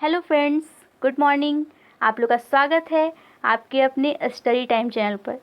Hello friends, good morning. आप लोग का स्वागत है आपके अपने स्टडी टाइम चैनल पर।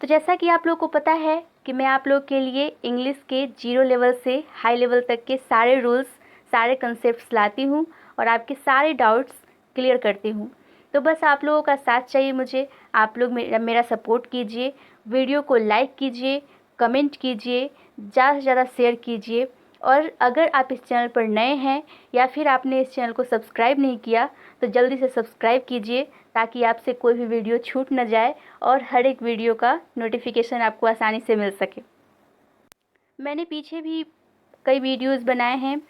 तो जैसा कि आप लोग को पता है कि मैं आप लोग के लिए इंग्लिश के 0 लेवल से हाई लेवल तक के सारे रूल्स, सारे कंसेप्ट्स लाती हूँ और आपके सारे डाउट्स क्लियर करती हूँ। तो बस आप लोगों का साथ चाहिए मुझे। आप लोग मेरा सपोर्ट कीजिए, वीडियो को लाइक कीजिए, कमेंट कीजिए, ज़्यादा से ज़्यादा शेयर कीजिए। और अगर आप इस चैनल पर नए हैं या फिर आपने इस चैनल को सब्सक्राइब नहीं किया तो जल्दी से सब्सक्राइब कीजिए ताकि आपसे कोई भी वीडियो छूट न जाए और हर एक वीडियो का नोटिफिकेशन आपको आसानी से मिल सके। मैंने पीछे भी कई वीडियोस बनाए हैं।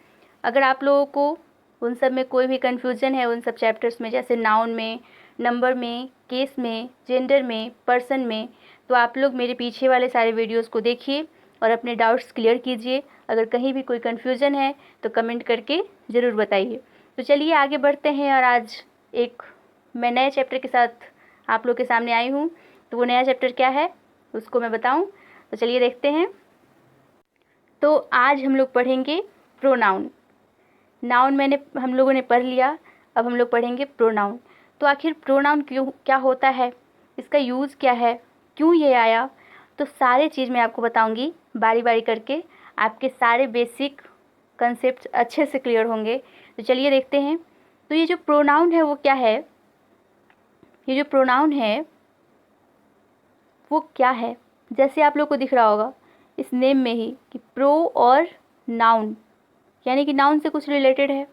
अगर आप लोगों को उन सब में कोई भी कन्फ्यूज़न है उन सब चैप्टर्स में, जैसे नाउन में, नंबर में, केस में, जेंडर में, पर्सन में, तो आप लोग मेरे पीछे वाले सारे वीडियोस को देखिए और अपने डाउट्स क्लियर कीजिए। अगर कहीं भी कोई कन्फ्यूज़न है तो कमेंट करके ज़रूर बताइए। तो चलिए आगे बढ़ते हैं और आज एक मैं नए चैप्टर के साथ आप लोग के सामने आई हूँ। तो वो नया चैप्टर क्या है उसको मैं बताऊँ, तो चलिए देखते हैं। तो आज हम लोग पढ़ेंगे प्रोनाउन। नाउन हम लोगों ने पढ़ लिया, अब हम लोग पढ़ेंगे प्रोनाउन। तो आखिर प्रोनाउन क्या होता है, इसका यूज़ क्या है, क्यों ये आया, तो सारे चीज़ मैं आपको बताऊंगी बारी बारी करके। आपके सारे बेसिक कंसेप्ट अच्छे से क्लियर होंगे। तो चलिए देखते हैं। तो ये जो प्रोनाउन है वो क्या है, ये जो प्रोनाउन है वो क्या है, जैसे आप लोग को दिख रहा होगा इस नेम में ही कि प्रो और नाउन, यानी कि नाउन से कुछ रिलेटेड है।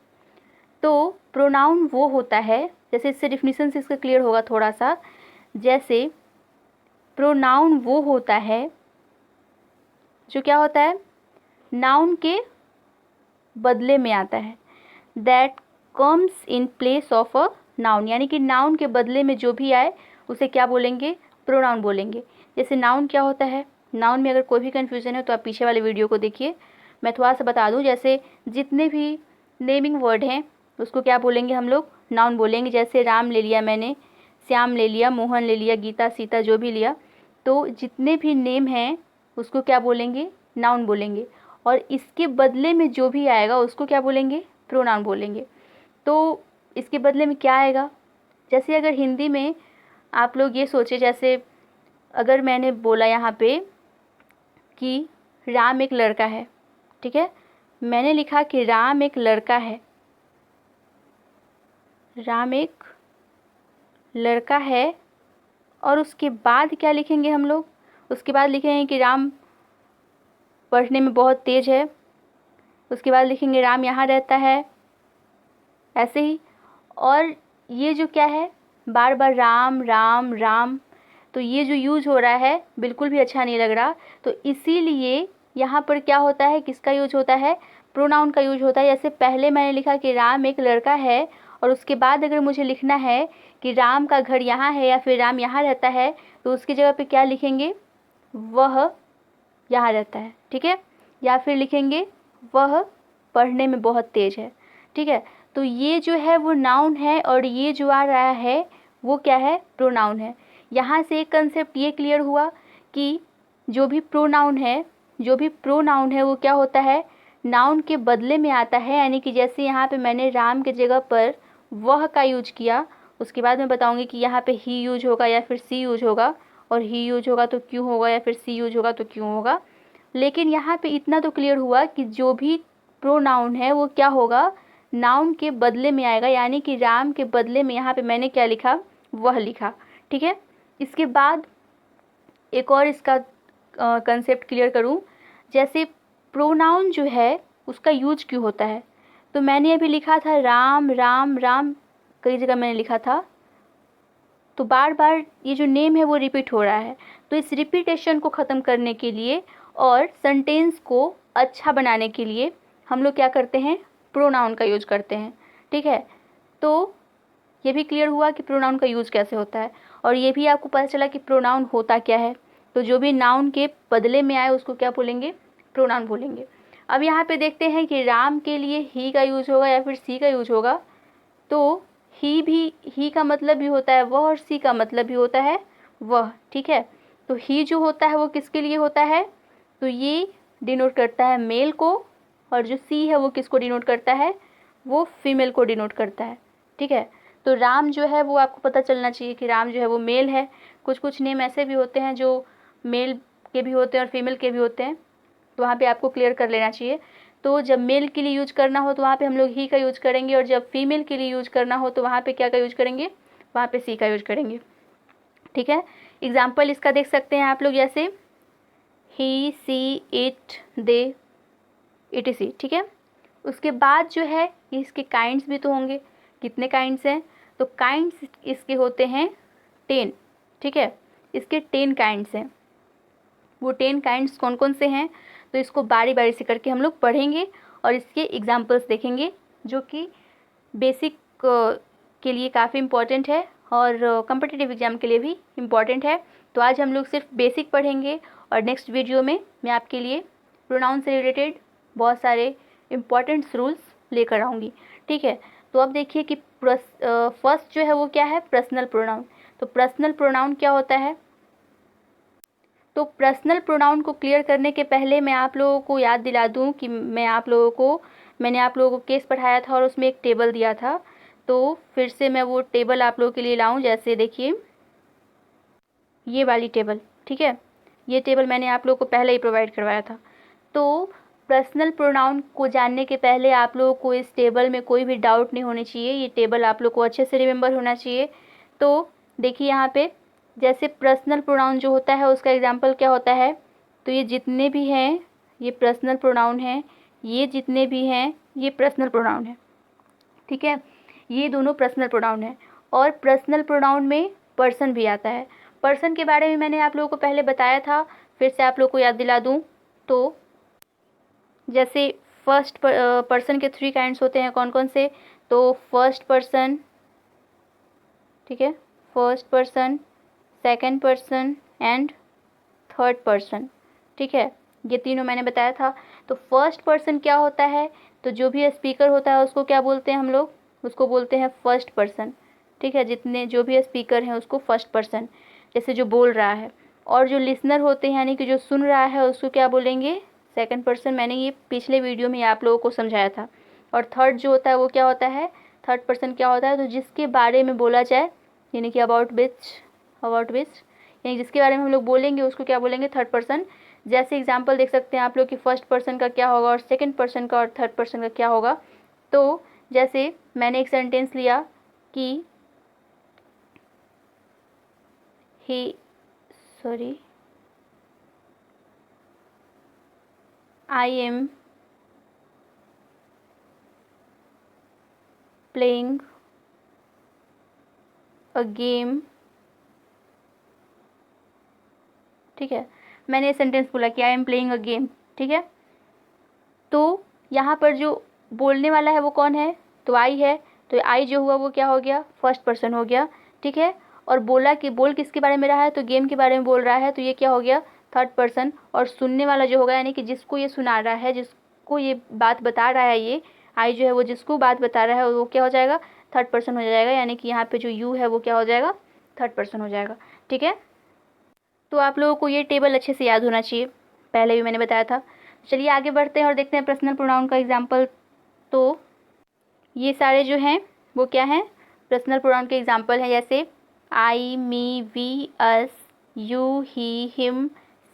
तो प्रोनाउन वो होता है, जैसे इससे डिफिनीशन से इसका क्लियर होगा थोड़ा सा। जैसे प्रोनाउन वो होता है जो क्या होता है, नाउन के बदले में आता है, that comes in place of a noun, यानी कि नाउन के बदले में जो भी आए उसे क्या बोलेंगे, प्रोनाउन बोलेंगे। जैसे नाउन क्या होता है, नाउन में अगर कोई भी कन्फ्यूज़न है तो आप पीछे वाले वीडियो को देखिए। मैं थोड़ा सा बता दूं, जैसे जितने भी नेमिंग वर्ड हैं उसको क्या बोलेंगे हम लोग, नाउन बोलेंगे। जैसे राम ले लिया मैंने, श्याम ले लिया, मोहन ले लिया, गीता, सीता, जो भी लिया, तो जितने भी नेम हैं उसको क्या बोलेंगे, नाउन बोलेंगे। और इसके बदले में जो भी आएगा उसको क्या बोलेंगे, प्रोनाउन बोलेंगे। तो इसके बदले में क्या आएगा, जैसे अगर हिंदी में आप लोग ये सोचे, जैसे अगर मैंने बोला यहाँ पे कि राम एक लड़का है, ठीक है, मैंने लिखा कि राम एक लड़का है, राम एक लड़का है, और उसके बाद क्या लिखेंगे हम लोग, उसके बाद लिखेंगे कि राम पढ़ने में बहुत तेज है, उसके बाद लिखेंगे राम यहाँ रहता है, ऐसे ही। और ये जो क्या है, बार बार राम राम राम, तो ये जो यूज हो रहा है बिल्कुल भी अच्छा नहीं लग रहा। तो इसीलिए यहाँ पर क्या होता है, किसका यूज होता है, प्रोनाउन का यूज होता है। जैसे पहले मैंने लिखा कि राम एक लड़का है, और उसके बाद अगर मुझे लिखना है कि राम का घर यहाँ है या फिर राम यहाँ रहता है, तो उसकी जगह पे क्या लिखेंगे, वह यहाँ रहता है, ठीक है, या फिर लिखेंगे वह पढ़ने में बहुत तेज है, ठीक है। तो ये जो है वो नाउन है और ये जो आ रहा है वो क्या है, प्रोनाउन है। यहाँ से एक कंसेप्ट ये क्लियर हुआ कि जो भी प्रोनाउन है, जो भी प्रोनाउन है वो क्या होता है, नाउन के बदले में आता है। यानी कि जैसे यहाँ पे मैंने राम के जगह पर वह का यूज किया, उसके बाद मैं बताऊँगी कि यहाँ पे ही यूज होगा या फिर सी यूज होगा, और ही यूज होगा तो क्यों होगा, या फिर सी यूज होगा तो क्यों होगा। लेकिन यहाँ पे इतना तो क्लियर हुआ कि जो भी प्रोनाउन है वो क्या होगा, नाउन के बदले में आएगा। यानी कि राम के बदले में यहाँ पे मैंने क्या लिखा, वह लिखा, ठीक है। इसके बाद एक और इसका कंसेप्ट क्लियर करूँ, जैसे प्रोनाउन जो है उसका यूज क्यों होता है। तो मैंने अभी लिखा था राम राम राम, कई जगह मैंने लिखा था, तो बार बार ये जो नेम है वो रिपीट हो रहा है। तो इस रिपीटेशन को ख़त्म करने के लिए और सेंटेंस को अच्छा बनाने के लिए हम लोग क्या करते हैं, प्रोनाउन का यूज करते हैं, ठीक है। तो ये भी क्लियर हुआ कि प्रोनाउन का यूज़ कैसे होता है, और ये भी आपको पता चला कि प्रोनाउन होता क्या है। तो जो भी नाउन के बदले में आए उसको क्या बोलेंगे, प्रोनाउन बोलेंगे। अब यहाँ पे देखते हैं कि राम के लिए ही का यूज होगा या फिर सी का यूज होगा। तो ही का मतलब भी होता है वह, और सी का मतलब भी होता है वह, ठीक है। तो ही जो होता है वो किसके लिए होता है, तो ये डिनोट करता है मेल को, और जो सी है वो किसको डिनोट करता है, वो फीमेल को डिनोट करता है, ठीक है। तो राम जो है वो आपको पता चलना चाहिए कि राम जो है वो मेल है। कुछ कुछ नेम ऐसे भी होते हैं जो मेल के भी होते हैं और फीमेल के भी होते हैं, तो वहाँ पे आपको क्लियर कर लेना चाहिए। तो जब मेल के लिए यूज करना हो तो वहाँ पे हम लोग ही का यूज करेंगे, और जब फीमेल के लिए यूज करना हो तो वहाँ पे क्या का यूज करेंगे, वहाँ पे सी का यूज करेंगे। ठीक है। एग्जाम्पल इसका देख सकते हैं आप लोग, जैसे ही, सी, इट, दे, etc। ठीक है। उसके बाद जो है इसके काइंड्स भी तो होंगे। कितने काइंड्स हैं, तो काइंड्स इसके होते हैं 10। ठीक है। इसके 10 काइंड्स हैं। वो 10 काइंड्स कौन कौन से हैं, तो इसको बारी बारी से करके हम लोग पढ़ेंगे और इसके एग्जाम्पल्स देखेंगे, जो कि बेसिक के लिए काफ़ी इम्पॉर्टेंट है और कॉम्पिटिटिव एग्ज़ाम के लिए भी इम्पॉर्टेंट है। तो आज हम लोग सिर्फ बेसिक पढ़ेंगे और नेक्स्ट वीडियो में मैं आपके लिए प्रोनाउन से रिलेटेड बहुत सारे इम्पॉर्टेंट रूल्स लेकर आऊँगी। ठीक है। तो अब देखिए कि फर्स्ट जो है वो क्या है, पर्सनल प्रोनाउन। तो पर्सनल प्रोनाउन क्या होता है, तो पर्सनल प्रोनाउन को क्लियर करने के पहले मैं आप लोगों को याद दिला दूं कि मैंने आप लोगों को केस पढ़ाया था और उसमें एक टेबल दिया था। तो फिर से मैं वो टेबल आप लोगों के लिए लाऊं। जैसे देखिए ये वाली टेबल, ठीक है, ये टेबल मैंने आप लोगों को पहले ही प्रोवाइड करवाया था। तो पर्सनल प्रोनाउन को जानने के पहले आप लोगों को इस टेबल में कोई भी डाउट नहीं होनी चाहिए। ये टेबल आप लोग को अच्छे से रिमेंबर होना चाहिए। तो देखिए यहाँ पे जैसे पर्सनल प्रोनाउन जो होता है उसका एग्जांपल क्या होता है, तो ये जितने भी हैं ये पर्सनल प्रोनाउन हैं, ये जितने भी हैं ये पर्सनल प्रोनाउन है। ठीक है। ये दोनों पर्सनल प्रोनाउन है। और पर्सनल प्रोनाउन में पर्सन भी आता है। पर्सन के बारे में मैंने आप लोगों को पहले बताया था, फिर से आप लोगों को याद दिला दूँ। तो जैसे फर्स्ट पर्सन के 3 काइंड्स होते हैं, कौन कौन से, तो फर्स्ट पर्सन, ठीक है, first person, second person and third person. ठीक है, ये तीनों मैंने बताया था। तो फर्स्ट पर्सन क्या होता है, तो जो भी स्पीकर होता है उसको क्या बोलते हैं हम लोग, उसको बोलते हैं फर्स्ट पर्सन। ठीक है, जितने जो भी स्पीकर हैं उसको फर्स्ट पर्सन, जैसे जो बोल रहा है। और जो लिसनर होते हैं यानी कि जो सुन रहा है उसको क्या बोलेंगे, सेकंड पर्सन। मैंने ये पिछले वीडियो में आप लोगों को समझाया था। और थर्ड जो होता है वो क्या होता है, थर्ड पर्सन क्या होता है, तो जिसके बारे में बोला जाए, यानी कि अबाउट विच यानी जिसके बारे में हम लोग बोलेंगे उसको क्या बोलेंगे, थर्ड पर्सन। जैसे एग्जांपल देख सकते हैं आप लोग कि फर्स्ट पर्सन का क्या होगा और सेकंड पर्सन का और थर्ड पर्सन का क्या होगा। तो जैसे मैंने एक सेंटेंस लिया कि I am playing a game। ठीक है, मैंने ये सेंटेंस बोला कि I am playing a game. ठीक है, तो यहाँ पर जो बोलने वाला है वो कौन है, तो आई है। तो आई जो हुआ वो क्या हो गया, फर्स्ट पर्सन हो गया। ठीक है, और बोल किसके बारे में रहा है, तो गेम के बारे में बोल रहा है, तो ये क्या हो गया, थर्ड पर्सन। और सुनने वाला जो होगा यानी कि जिसको ये सुना रहा है, जिसको ये बात बता रहा है, ये आई जो है वो जिसको बात बता रहा है वो क्या हो जाएगा, थर्ड पर्सन हो जाएगा। यानी कि यहाँ पे जो यू है वो क्या हो जाएगा, थर्ड पर्सन हो जाएगा। ठीक है, तो आप लोगों को ये टेबल अच्छे से याद होना चाहिए, पहले भी मैंने बताया था। चलिए आगे बढ़ते हैं और देखते हैं पर्सनल प्रोनाउन का एग्जाम्पल। तो ये सारे जो हैं वो क्या हैं, पर्सनल प्रोनाउन के एग्जाम्पल हैं। जैसे I, me, we, us, you, he, him,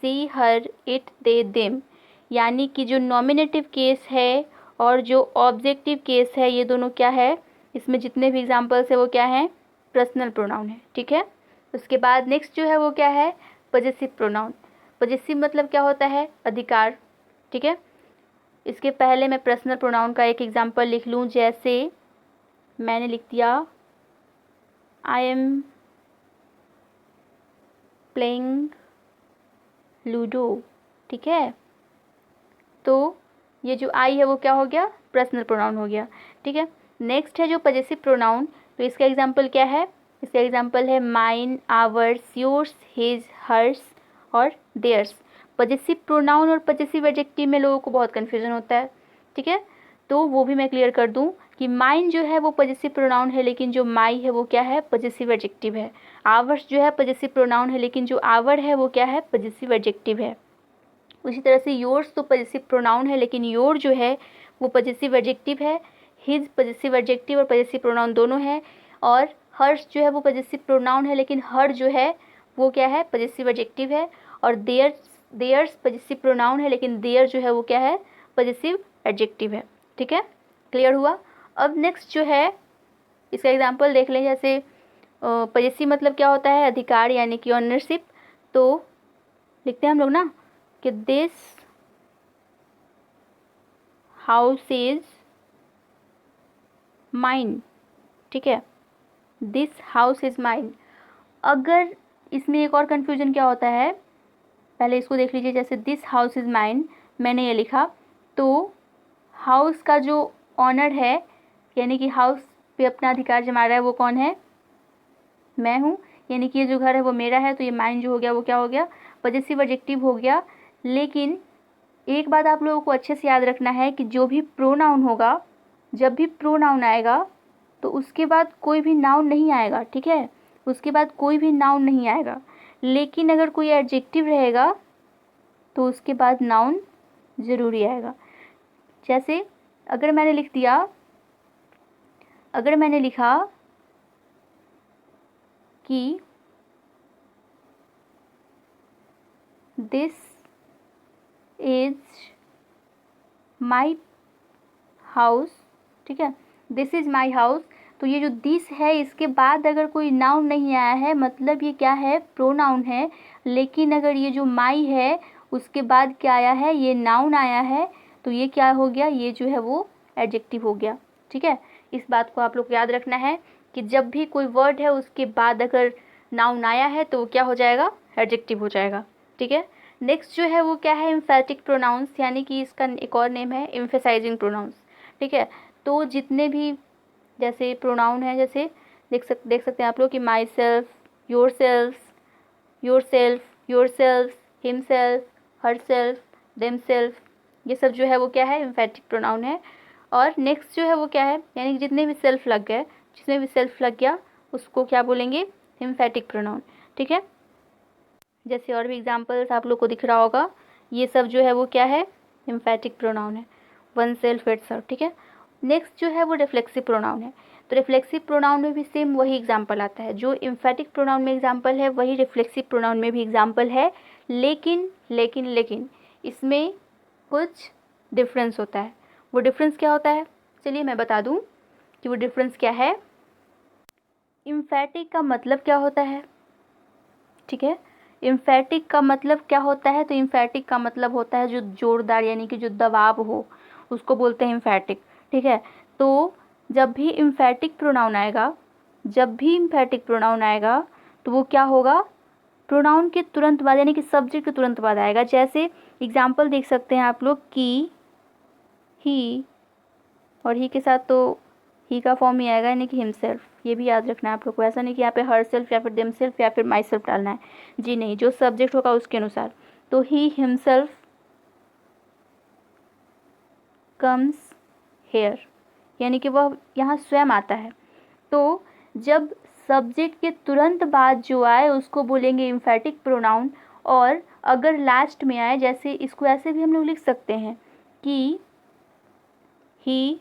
she, her, it, they, them. यानी कि जो नॉमिनेटिव केस है और जो ऑब्जेक्टिव केस है ये दोनों क्या है, इसमें जितने भी एग्जाम्पल्स है वो क्या हैं, पर्सनल प्रोनाउन है। ठीक है, उसके बाद नेक्स्ट जो है वो क्या है, पजेसिव प्रोनाउन। पजेसिव मतलब क्या होता है, अधिकार। ठीक है, इसके पहले मैं पर्सनल प्रोनाउन का एक एग्जांपल लिख लूँ। जैसे मैंने लिख दिया आई एम प्लेइंग लूडो। ठीक है, तो ये जो आई है वो क्या हो गया, पर्सनल प्रोनाउन हो गया। ठीक है, नेक्स्ट है जो पजेसिव प्रोनाउन। तो इसका एग्जांपल क्या है, इसका एग्जांपल है mine, ours, yours, his, hers और देयर्स। पजेसिव प्रोनाउन और पजेसिव एडजेक्टिव में लोगों को बहुत कन्फ्यूजन होता है। ठीक है, तो वो भी मैं क्लियर कर दूं कि माइन जो है वो पजेसिव प्रोनाउन है, लेकिन जो माई है वो क्या है, पजेसिव एडजेक्टिव है। आवर्स जो है पजेसिव प्रोनाउन है, लेकिन जो आवर है वो क्या है, पजेसिव एडजेक्टिव है। उसी तरह से योर्स तो पजेसिव प्रोनाउन है, लेकिन योर जो है वो पजेसिव एडजेक्टिव है। हिज पजेसिव एडजेक्टिव और पजेसिव प्रोनाउन दोनों है, और हर्ष जो है वो पजेसिव प्रोनाउन है, लेकिन हर जो है वो क्या है, पजेसिव एडजेक्टिव है। और देयर्स पजेसिव प्रोनाउन है, लेकिन देयर जो है वो क्या है, पजेसिव एडजेक्टिव है। ठीक है, क्लियर हुआ। अब नेक्स्ट जो है इसका एग्जांपल देख लें। जैसे पजेसिव मतलब क्या होता है, अधिकार यानी कि ऑनरशिप। तो लिखते हैं हम लोग ना कि दिस हाउस इज माइन। ठीक है, दिस हाउस इज माइन। अगर इसमें एक और कन्फ्यूजन क्या होता है, पहले इसको देख लीजिए। जैसे दिस हाउस इज माइन, मैंने ये लिखा, तो हाउस का जो ऑनर है यानी कि हाउस पे अपना अधिकार जमा रहा है वो कौन है, मैं हूँ, यानी कि ये जो घर है वो मेरा है। तो ये माइन जो हो गया वो क्या हो गया, पजेसिव एडजेक्टिव हो गया। लेकिन एक बात आप लोगों को अच्छे से याद रखना है कि जो भी प्रोनाउन होगा, जब भी प्रोनाउन आएगा तो उसके बाद कोई भी नाउन नहीं आएगा। ठीक है, उसके बाद कोई भी नाउन नहीं आएगा। लेकिन अगर कोई एडजेक्टिव रहेगा तो उसके बाद नाउन ज़रूरी आएगा। जैसे अगर मैंने लिखा कि दिस इज माई हाउस, ठीक है, दिस इज़ माई हाउस, तो ये जो दिस है इसके बाद अगर कोई नाउन नहीं आया है, मतलब ये क्या है, प्रोनाउन है। लेकिन अगर ये जो माई है उसके बाद क्या आया है, ये नाउन आया है, तो ये क्या हो गया, ये जो है वो एडजेक्टिव हो गया। ठीक है, इस बात को आप लोग को याद रखना है कि जब भी कोई वर्ड है उसके बाद अगर नाउन आया है तो वो क्या हो जाएगा, एडजेक्टिव हो जाएगा। ठीक है, नेक्स्ट जो है वो क्या है, एम्फेटिक प्रोनाउंस, यानी कि इसका एक और नेम है एम्फेसाइजिंग प्रोनाउंस। ठीक है, तो जितने भी जैसे प्रोनाउन है, जैसे देख सकते हैं आप लोग कि my self, your self, himself, her self, them self, ये सब जो है वो क्या है, एम्फेटिक प्रोनाउन है। और नेक्स्ट जो है वो क्या है, यानी कि जितने भी सेल्फ लग गए, जिसमें भी सेल्फ लग गया उसको क्या बोलेंगे, एम्फेटिक प्रोनाउन। ठीक है, जैसे और भी एग्जांपल्स आप लोग को दिख रहा होगा, ये सब जो है वो क्या है, एम्फेटिक प्रोनाउन है, वन सेल्फ इटसेल्फ। ठीक है, नेक्स्ट जो है वो रिफ्लेक्सिव प्रोनाउन है। तो रिफ्लेक्सिव प्रोनाउन में भी सेम वही एग्जांपल आता है, जो एम्फेटिक प्रोनाउन में एग्जांपल है वही रिफ्लेक्सिव प्रोनाउन में भी एग्जांपल है। लेकिन इसमें कुछ डिफरेंस होता है। वो डिफरेंस क्या होता है, चलिए मैं बता दूं कि वो डिफरेंस क्या है। एम्फेटिक का मतलब क्या होता है, ठीक है, एम्फेटिक का मतलब क्या होता है, तो एम्फेटिक का मतलब होता है जो जोरदार यानी कि जो दबाव हो उसको बोलते हैं एम्फेटिक। ठीक है, तो जब भी एम्फेटिक प्रोनाउन आएगा तो वो क्या होगा, प्रोनाउन के तुरंत बाद यानी कि सब्जेक्ट के तुरंत बाद आएगा। जैसे एग्जाम्पल देख सकते हैं आप लोग कि ही, और ही के साथ तो ही का फॉर्म ही आएगा यानी कि हिमसेल्फ। ये भी याद रखना है आप लोग को, ऐसा नहीं कि यहाँ पे हर सेल्फ या फिर देम सेल्फ या फिर माई सेल्फ डालना है, जी नहीं, जो सब्जेक्ट होगा उसके अनुसार। तो ही हिमसेल्फ कम्स हेयर, यानी कि वह यहाँ स्वयं आता है। तो जब सब्जेक्ट के तुरंत बाद जो आए उसको बोलेंगे एम्फेटिक प्रोनाउन। और अगर लास्ट में आए, जैसे इसको ऐसे भी हम लोग लिख सकते हैं कि ही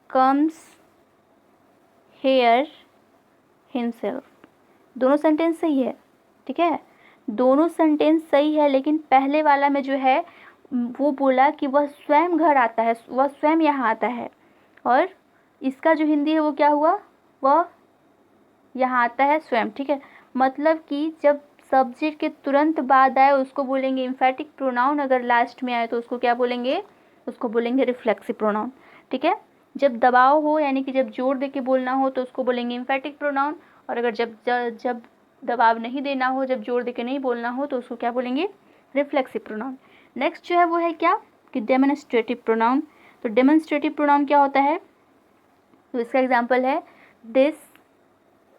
कम्स हेयर हिमसेल्फ, दोनों सेंटेंस सही है। ठीक है, दोनों सेंटेंस सही है, लेकिन पहले वाला में जो है वो बोला कि वह स्वयं घर आता है, वह स्वयं यहाँ आता है, और इसका जो हिंदी है वो क्या हुआ, वह यहाँ आता है स्वयं। ठीक है, मतलब कि जब सब्जेक्ट के तुरंत बाद आए उसको बोलेंगे एम्फेटिक प्रोनाउन, अगर लास्ट में आए तो उसको क्या बोलेंगे, उसको बोलेंगे रिफ्लेक्सिव प्रोनाउन। ठीक है, जब दबाव हो यानी कि जब जोर दे के बोलना हो तो उसको बोलेंगे एम्फेटिक प्रोनाउन, और अगर जब दबाव नहीं देना हो, जब जोर दे के नहीं बोलना हो तो उसको क्या बोलेंगे, रिफ्लेक्सिव प्रोनाउन। नेक्स्ट जो है वो है क्या, कि डेमोन्स्ट्रेटिव प्रोनाउन। तो डेमोन्स्ट्रेटिव प्रोनाउन क्या होता है, तो इसका एग्जाम्पल है दिस,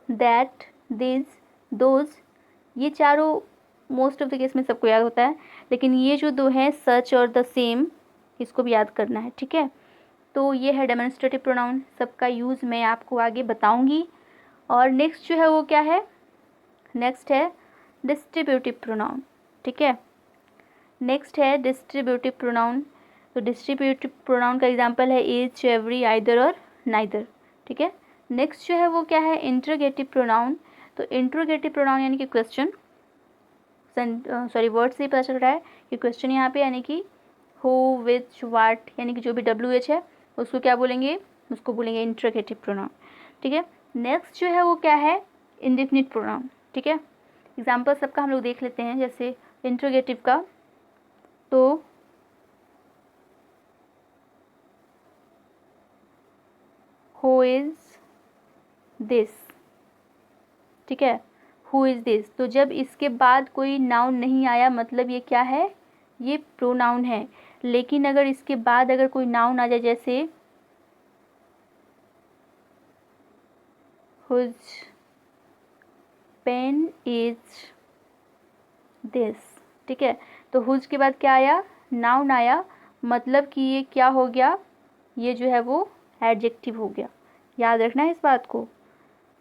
दैट, दिस, दोज, ये चारों मोस्ट ऑफ द केस में सबको याद होता है, लेकिन ये जो दो हैं सच और द सेम, इसको भी याद करना है। ठीक है, तो ये है डेमोन्स्ट्रेटिव प्रोनाउन, सबका यूज़ मैं आपको आगे बताऊंगी। और नेक्स्ट जो है वो क्या है, नेक्स्ट है डिस्ट्रीब्यूटिव प्रोनाउन। ठीक है, नेक्स्ट है डिस्ट्रीब्यूटिव प्रोनाउन। तो डिस्ट्रीब्यूटिव प्रोनाउन का एग्जांपल है ईच, एवरी, आइदर और नाइदर। ठीक है, नेक्स्ट जो है वो क्या है, इंट्रोगेटिव प्रोनाउन। तो इंट्रोगेटिव प्रोनाउन यानी कि क्वेश्चन, वर्ड से ही पता चल रहा है कि क्वेश्चन यहाँ पे, यानी कि हु, विच, वाट, यानी कि जो भी WH है उसको क्या बोलेंगे, उसको बोलेंगे इंट्रोगेटिव प्रोनाउन। ठीक है, नेक्स्ट जो है वो क्या है, इंडेफिनिट प्रोनाउन। ठीक है, एग्जाम्पल सबका हम लोग देख लेते हैं। जैसे इंट्रोगेटिव का, तो हु इज़ दिस। ठीक है, हु इज़ दिस, तो जब इसके बाद कोई नाउन नहीं आया मतलब ये क्या है, ये प्रोनाउन है। लेकिन अगर इसके बाद अगर कोई नाउन आ जाए, जैसे हुज पेन इज दिस। ठीक है, तो हुज के बाद क्या आया, नाउन आया, मतलब कि ये क्या हो गया, ये जो है वो एडजेक्टिव हो गया। याद रखना है इस बात को।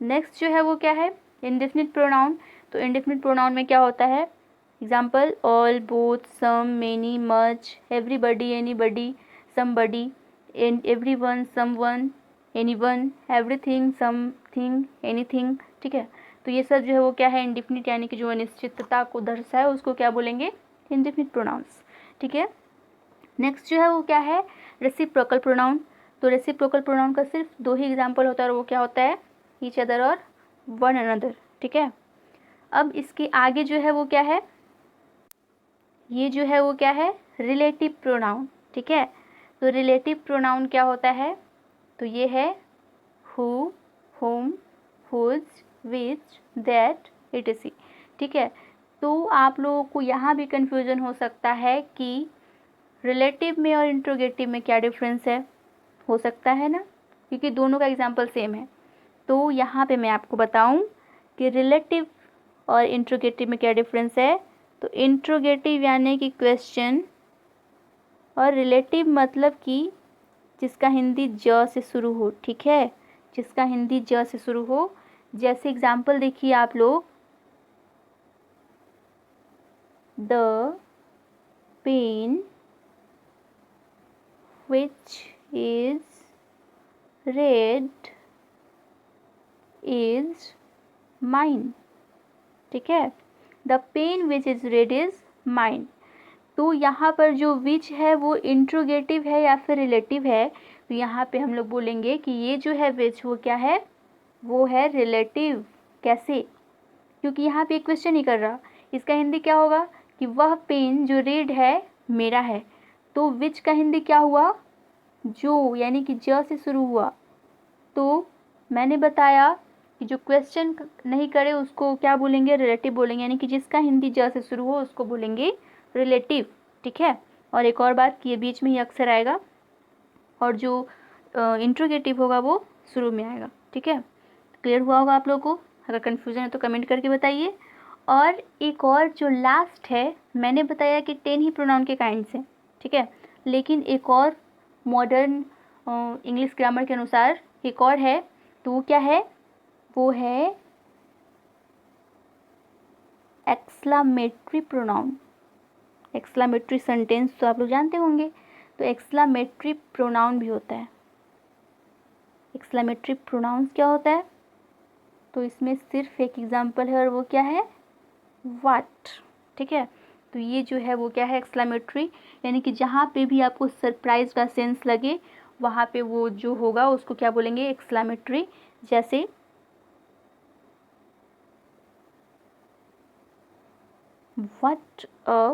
नेक्स्ट जो है वो क्या है, इंडेफिनिट प्रोनाउन। तो इंडेफिनिट प्रोनाउन में क्या होता है, example all, both, some, many, much, everybody, anybody, somebody, everyone, someone, anyone, everything, something, anything. ठीक है, तो ये सब जो है वो क्या है, इंडेफिनिट, यानी कि जो अनिश्चितता को दर्शाए उसको क्या बोलेंगे, इंडेफिनिट प्रोनाउंस। ठीक है, नेक्स्ट जो है वो क्या है, रेसिप्रोकल प्रोनाउन। तो रेसिप्रोकल प्रोनाउन का सिर्फ 2 ही एग्जाम्पल होता है और वो क्या होता है, ईच अदर और वन अनदर। ठीक है, अब इसके आगे जो है वो क्या है, ये जो है वो क्या है, रिलेटिव प्रोनाउन। ठीक है, तो रिलेटिव प्रोनाउन क्या होता है, तो ये है who, whom, whose, which, that, etc। ठीक है, तो आप लोगों को यहाँ भी कन्फ्यूज़न हो सकता है कि रिलेटिव में और इंट्रोगेटिव में क्या डिफरेंस है, हो सकता है ना, क्योंकि दोनों का एग्जाम्पल सेम है। तो यहाँ पे मैं आपको बताऊँ कि रिलेटिव और इंट्रोगेटिव में क्या डिफरेंस है। तो इंट्रोगेटिव यानी कि क्वेश्चन, और रिलेटिव मतलब कि जिसका हिंदी ज से शुरू हो। ठीक है, जिसका हिंदी ज से शुरू हो। जैसे एग्जाम्पल देखिए आप लोग, the pen which is red is mine। ठीक है, the pen which is red is mine. तो यहाँ पर जो विच है वो इंट्रोगेटिव है या फिर रिलेटिव है, तो यहाँ पे हम लोग बोलेंगे कि ये जो है विच वो क्या है, वो है रिलेटिव। कैसे, क्योंकि यहाँ पे क्वेश्चन ही कर रहा। इसका हिंदी क्या होगा कि वह पेन जो रेड है मेरा है। तो विच का हिंदी क्या हुआ, जो, यानी कि ज से शुरू हुआ। तो मैंने बताया कि जो क्वेश्चन नहीं करे उसको क्या बोलेंगे, रिलेटिव बोलेंगे, यानी कि जिसका हिंदी ज से शुरू हो उसको बोलेंगे रिलेटिव। ठीक है, और एक और बात कि ये बीच में ही अक्सर आएगा और जो इंट्रोगेटिव होगा वो शुरू में आएगा। ठीक है, क्लियर हुआ होगा आप लोगों को। अगर कन्फ्यूज़न है तो कमेंट करके बताइए। और एक और जो लास्ट है, मैंने बताया कि 10 ही प्रोनाउन के काइंड्स हैं। ठीक है, लेकिन एक और मॉडर्न इंग्लिश ग्रामर के अनुसार एक और है, तो वो क्या है, वो है एक्सक्लामेटरी प्रोनाउन। एक्सक्लामेटरी सेंटेंस तो आप लोग जानते होंगे, तो एक्सक्लामेटरी प्रोनाउन भी होता है। एक्सक्लामेटरी प्रोनाउंस क्या होता है, तो इसमें सिर्फ एक एग्जांपल है और वो क्या है, व्हाट। ठीक है, तो ये जो है वो क्या है, एक्सक्लामेटरी, यानी कि जहाँ पे भी आपको सरप्राइज का सेंस लगे वहाँ पे वो जो होगा उसको क्या बोलेंगे, एक्सक्लामेटरी। जैसे व्हाट अ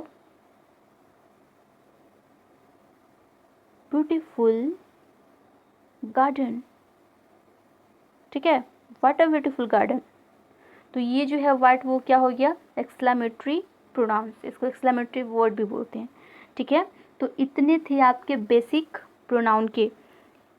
ब्यूटीफुल गार्डन। ठीक है, व्हाट अ ब्यूटीफुल गार्डन। तो ये जो है व्हाट वो क्या हो गया, एक्सक्लामेटरी प्रोनाउंस, इसको एक्सक्लामेटरी वर्ड भी बोलते हैं। ठीक है, तो इतने थे आपके बेसिक प्रोनाउन के,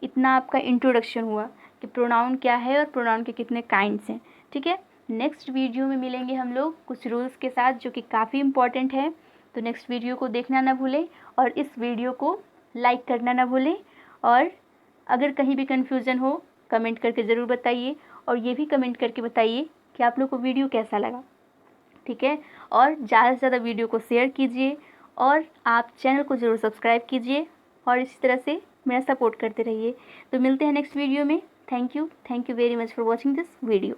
इतना आपका इंट्रोडक्शन हुआ कि प्रोनाउन क्या है और प्रोनाउन के कितने काइंड्स हैं। ठीक है, नेक्स्ट वीडियो में मिलेंगे हम लोग कुछ रूल्स के साथ जो कि काफ़ी इंपॉर्टेंट है। तो नेक्स्ट वीडियो को देखना ना भूलें और इस वीडियो को लाइक करना ना भूलें। और अगर कहीं भी कन्फ्यूज़न हो कमेंट करके ज़रूर बताइए, और ये भी कमेंट करके बताइए कि आप लोग को वीडियो कैसा लगा। ठीक है, और ज़्यादा से ज़्यादा वीडियो को शेयर कीजिए और आप चैनल को ज़रूर सब्सक्राइब कीजिए। और इसी तरह से मेरा सपोर्ट करते रहिए। तो मिलते हैं नेक्स्ट वीडियो में। Thank you very much for watching this video.